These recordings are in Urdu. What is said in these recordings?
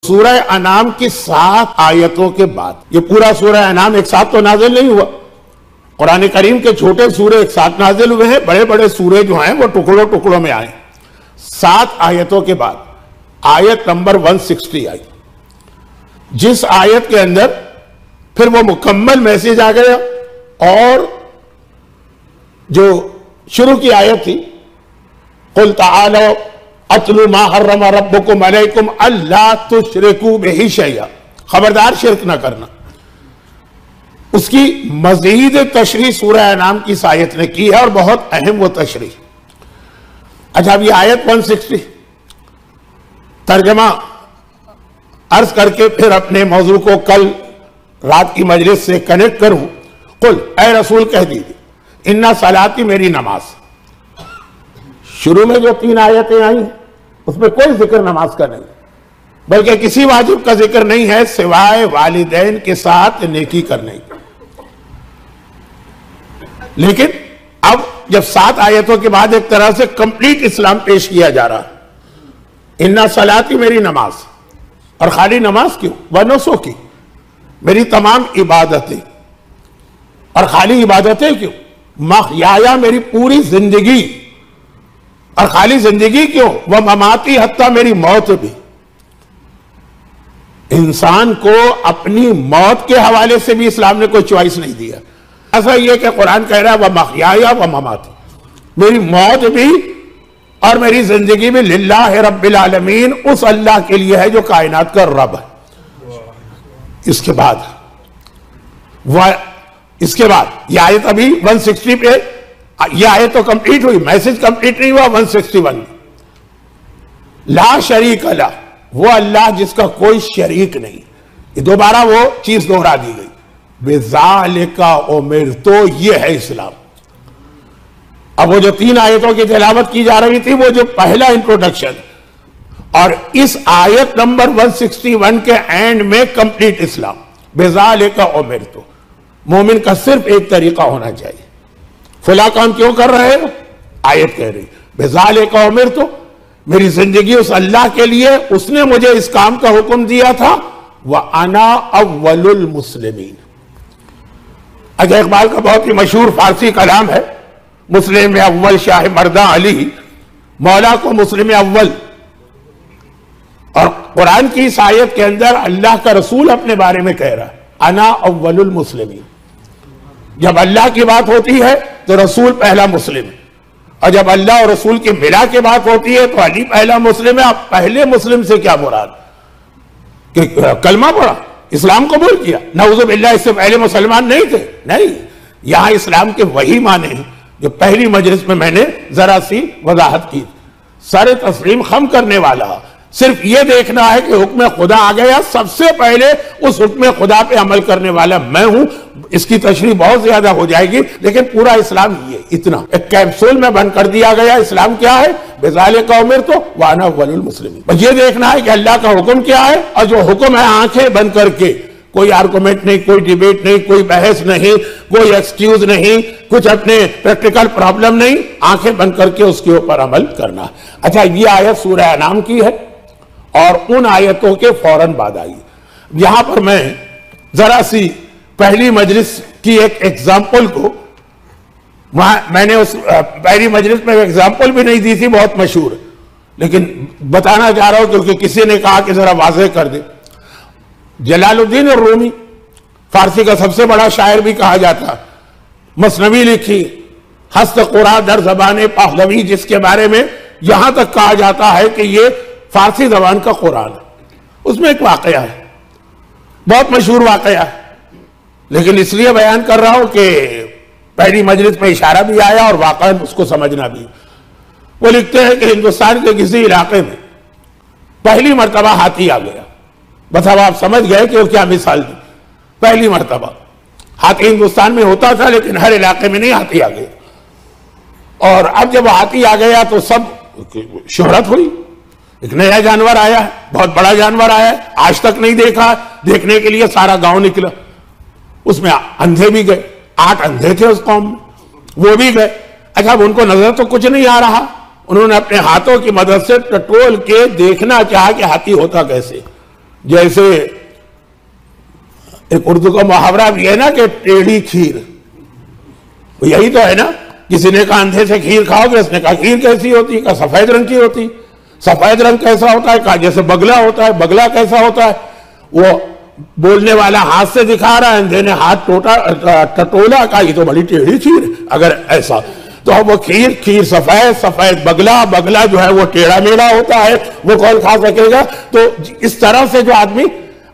سورہ انعام کی 7 آیتوں کے بعد یہ پورا سورہ انعام ایک ساتھ تو نازل نہیں ہوا. قرآن کریم کے چھوٹے سورے ایک ساتھ نازل ہوئے ہیں، بڑے بڑے سورے جو ہیں وہ ٹکڑوں ٹکڑوں میں آئے. 7 آیتوں کے بعد آیت نمبر 160 آئی، جس آیت کے اندر پھر وہ مکمل میسیج آ گیا. اور جو شروع کی آیت تھی قُلْ تَعَالَوْا اَتْلُوا مَا حَرَّمَ رَبُّكُمْ عَلَيْكُمْ أَلَّا تُشْرِكُوا بِهِ شَيْئًا، خبردار شرک نہ کرنا. اس کی مزید تشریح سورہ انعام کی اس آیت نے کی ہے اور بہت اہم وہ تشریح. اچھا اب یہ آیت 160 ترجمہ عرض کر کے پھر اپنے موضوع کو کل رات کی مجلس سے کنیکٹ کروں. قل اے رسول کہہ دیجئے اِنَّ صَلَاتِ میری نماز. شروع میں جو 3 آیتیں آئی ہیں اس میں کوئی ذکر نماز کا نہیں، بلکہ کسی واجب کا ذکر نہیں ہے سوائے والدین کے ساتھ نیکی کرنے کی. لیکن اب جب 7 آیتوں کے بعد ایک طرح سے کمپلیٹ اسلام پیش کیا جا رہا ہے. اِنَّ صَلَاتِ میری نماز، اور خالی نماز کیوں، وَنُسُكِ میری تمام عبادتیں، اور خالی عبادتیں کیوں، مَحْيَايَ میری پوری زندگی، اور خالی زندگی کیوں، وَمَمَاتِي حتیٰ میری موت بھی. انسان کو اپنی موت کے حوالے سے بھی اسلام نے کوئی چوائس نہیں دیا. ایسا یہ کہ قرآن کہہ رہا ہے وَمَحْيَايَ وَمَمَاتِي، میری موت بھی اور میری زندگی بھی للہ رب العالمین، اس اللہ کے لیے ہے جو کائنات کا رب ہے. اس کے بعد یہ آیت ابھی 160 پہ، یہ آیت تو کمپلیٹ ہوئی، میسج کمپلیٹ نہیں ہوا. 161 لا شریک لہ، وہ اللہ جس کا کوئی شریک نہیں. یہ دوبارہ وہ چیز دوہرا دی گئی، بِذَالِكَ أُمِرْتُ، یہ ہے اسلام. اب وہ جو 3 آیتوں کی تلاوت کی جا رہی تھی وہ جو پہلا انٹروڈکشن، اور اس آیت نمبر 161 کے اینڈ میں کمپلیٹ اسلام. بِذَالِكَ أُمِرْتُ، مومن کا صرف ایک طریقہ ہونا چاہیے. فلاں کام کیوں کر رہے ہو، آیت کہہ رہی بِذَالِكَ أُمِرْتُ، میری زندگی اس اللہ کے لیے، اس نے مجھے اس کام کا حکم دیا تھا. وَأَنَا أَوَّلُ الْمُسْلِمِينَ. اجا اقبال کا بہت ہی مشہور فارسی کلام ہے، مسلم اول شاہ مرداں علی، مولا کو مسلم اول. اور قرآن کی اس آیت کے اندر اللہ کا رسول اپنے بارے میں کہہ رہا ہے انا اول المسلمین. جب اللہ کی بات ہوتی ہے تو رسول پہلا مسلم ہے، اور جب اللہ اور رسول کی ملا کے بات ہوتی ہے تو علی پہلا مسلم ہے. اب پہلے مسلم سے کیا مراد، کہ کلمہ پڑھا، اسلام قبول کیا؟ نعوذ باللہ، اس سے پہلے مسلمان نہیں تھے. نہیں، یہاں اسلام کے وہی معنی ہیں جو پہلی مجلس میں نے ذرا سی وضاحت کی. سر تسلیم خم کرنے والا، صرف یہ دیکھنا ہے کہ حکم خدا آ گیا، سب سے پہلے اس حکم خدا پہ عمل کرنے والا میں ہوں. اس کی تشریح بہت زیادہ ہو جائے گی، لیکن پورا اسلام یہ اتنا ایک کیپسول میں بند کر دیا گیا. اسلام کیا ہے، بِذَالِكَ أُمِرْتُ وَأَنَا أَوَّلُ الْمُسْلِمِينَ. بس یہ دیکھنا ہے کہ اللہ کا حکم کیا ہے، اور جو حکم ہے آنکھیں بند کر کے، کوئی آرگومنٹ نہیں، کوئی ڈیبیٹ نہیں، کوئی بحث نہیں، کوئی ایکسکیوز نہیں، کچھ اپنے پریکٹیکل پرابلم نہیں، آنکھیں بند کر کے اس کے اوپر عمل کرنا. اچھا یہ آیت سورہ انعام کی ہے اور ان آیتوں کے فوراً بعد آئی. یہاں پر میں ذرا سی پہلی مجلس کی ایک ایگزامپل کو، میں نے اس پہلی مجلس میں ایگزامپل بھی نہیں دی تھی، بہت مشہور، لیکن بتانا چاہ رہا ہوں کیونکہ کسی نے کہا کہ ذرا واضح کر دے. جلال الدین الرومی، فارسی کا سب سے بڑا شاعر بھی کہا جاتا، مثنوی لکھی ہست قرآ در زبان پہلوی، جس کے بارے میں یہاں تک کہا جاتا ہے کہ یہ فارسی زبان کا قرآن ہے. اس میں ایک واقعہ ہے، بہت مشہور واقعہ ہے، لیکن اس لیے بیان کر رہا ہوں کہ پہلی مجلس میں اشارہ بھی آیا اور واقعاً اس کو سمجھنا بھی. وہ لکھتے ہیں کہ ہندوستان کے کسی علاقے میں پہلی مرتبہ ہاتھی آ گیا. بس اب آپ سمجھ گئے کہ وہ کیا مثال دی. پہلی مرتبہ ہاتھی ہندوستان میں ہوتا تھا، لیکن ہر علاقے میں نہیں ہاتھی آ گیا. اور اب جب ہاتھی آ گیا تو سب شہرت ہوئی، ایک نیا جانور آیا ہے، بہت بڑا جانور آیا ہے، آج تک نہیں دیکھا. دیکھنے کے لیے سارا گاؤں نکلا. اس میں اندھے بھی گئے، 8 اندھے تھے اس قوم میں، وہ بھی گئے. اچھا اب ان کو نظر تو کچھ نہیں آ رہا، انہوں نے اپنے ہاتھوں کی مدد سے ٹٹول کے دیکھنا چاہا کہ ہاتھی ہوتا کیسے. جیسے ایک اردو کا محاورہ بھی ہے نا کہ ٹیڑھی کھیر، یہی تو ہے نا. کسی نے کہا اندھے سے کھیر کھاؤ گے، اس نے کہا کھیر کیسی ہوتی ہے؟ کہا سفید رنگ کی ہوتی. سفید رنگ کیسا ہوتا ہے؟ کہا جیسے بگلا ہوتا ہے. بگلا کیسا ہوتا ہے؟ وہ بولنے والا ہاتھ سے دکھا رہا ہے، اندھے نے ہاتھ ٹٹولا، کہا یہ تو بڑی ٹیڑھی کھیر. اگر ایسا تو وہ کھیر سفید، سفید بگلا جو ہے وہ ٹیڑھا میڑھا ہوتا ہے، وہ کون کھا سکے گا؟ تو اس طرح سے جو آدمی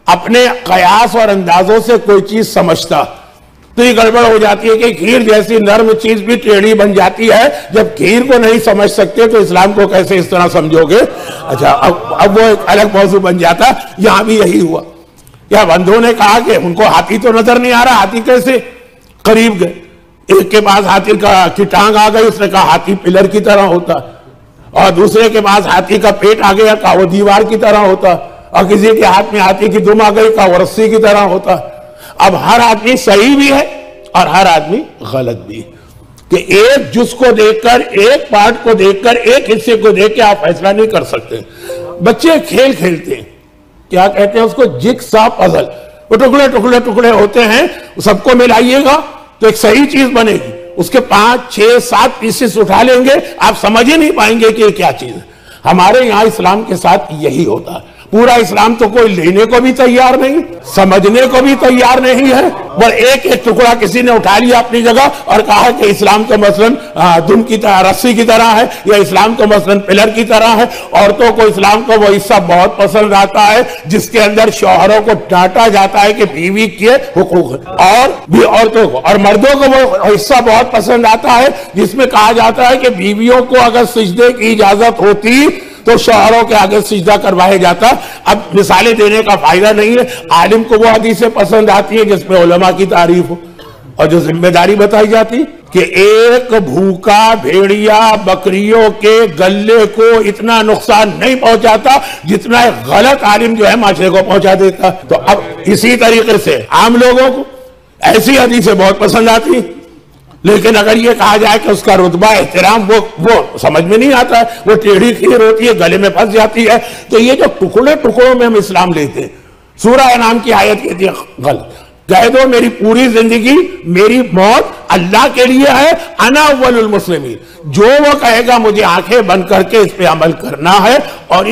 اپنے قیاس اور اندازوں سے کوئی چیز سمجھتا تو یہ گڑبڑ ہو جاتی ہے کہ کھیر جیسی نرم چیز بھی ٹیڑھی بن جاتی ہے. جب کھیر کو نہیں سمجھ سکتے تو اسلام کو کیسے اس طرح سمجھو گے؟ اچھا اب وہ ایک الگ موضوع بن جاتا. یہاں بھی یہی ہوا. یا بندوں نے کہا کہ ان کو ہاتھی تو نظر نہیں آ رہا، ہاتھی کیسے؟ قریب گئے، ایک کے پاس ہاتھی کی ٹانگ آ گئی، اس نے کہا ہاتھی پلر کی طرح ہوتا، اور دوسرے کے پاس ہاتھی کا پیٹ آ گیا، کہا وہ دیوار کی طرح ہوتا، اور کسی کے ہاتھ میں ہاتھی کی دم آ گئی، کہا وہ رسی کی طرح ہوتا. اب ہر آدمی صحیح بھی ہے اور ہر آدمی غلط بھی ہے کہ ایک جز کو دیکھ کر، ایک پارٹ کو دیکھ کر، ایک حصے کو دیکھ کے آپ فیصلہ نہیں کر سکتے. بچے کھیل کھیلتے ہیں، کیا کہتے ہیں اس کو؟ جگسا پزل. وہ ٹکڑے ہوتے ہیں، سب کو ملائیے گا تو ایک صحیح چیز بنے گی. اس کے 5 6 7 پیسز اٹھا لیں گے، آپ سمجھ ہی نہیں پائیں گے کہ یہ کیا چیز ہے. ہمارے یہاں اسلام کے ساتھ یہی ہوتا ہے. پورا اسلام تو کوئی لینے کو بھی تیار نہیں، سمجھنے کو بھی تیار نہیں ہے، پر ایک ایک ٹکڑا کسی نے اٹھا لیا اپنی جگہ اور کہا کہ اسلام تو مثلاً دم کی طرح، رسی کی طرح ہے، یا اسلام تو مثلاً پلر کی طرح ہے. عورتوں کو اسلام کو وہ حصہ بہت پسند آتا ہے جس کے اندر شوہروں کو ڈانٹا جاتا ہے کہ بیوی کے حقوق ہیں، اور بھی عورتوں کو، اور مردوں کو وہ حصہ بہت پسند آتا ہے جس میں کہا جاتا ہے کہ بیویوں کو اگر سجدے کی اجازت ہوتی تو شوہروں کے آگے سجدہ کروایا جاتا. اب مثالیں دینے کا فائدہ نہیں ہے. عالم کو وہ حدیثیں پسند آتی ہے جس میں علماء کی تعریف ہو اور جو ذمہ داری بتائی جاتی کہ ایک بھوکا بھیڑیا بکریوں کے گلے کو اتنا نقصان نہیں پہنچاتا جتنا ایک غلط عالم جو ہے معاشرے کو پہنچا دیتا. تو اب اسی طریقے سے عام لوگوں کو ایسی حدیثیں بہت پسند آتی، لیکن اگر یہ کہا جائے کہ اس کا رتبہ احترام وہ سمجھ میں نہیں آتا ہے، وہ ٹیڑھی کھیر ہوتی ہے، گلے میں پھنس جاتی ہے. تو یہ جو ٹکڑوں میں ہم اسلام لیتے ہیں، سورہ انعام کی آیت کہتی ہے غلط. کہہ دو میری پوری زندگی، میری موت اللہ کے لیے ہے، انا اول المسلمین. جو وہ کہے گا مجھے آنکھیں بند کر کے اس پہ عمل کرنا ہے اور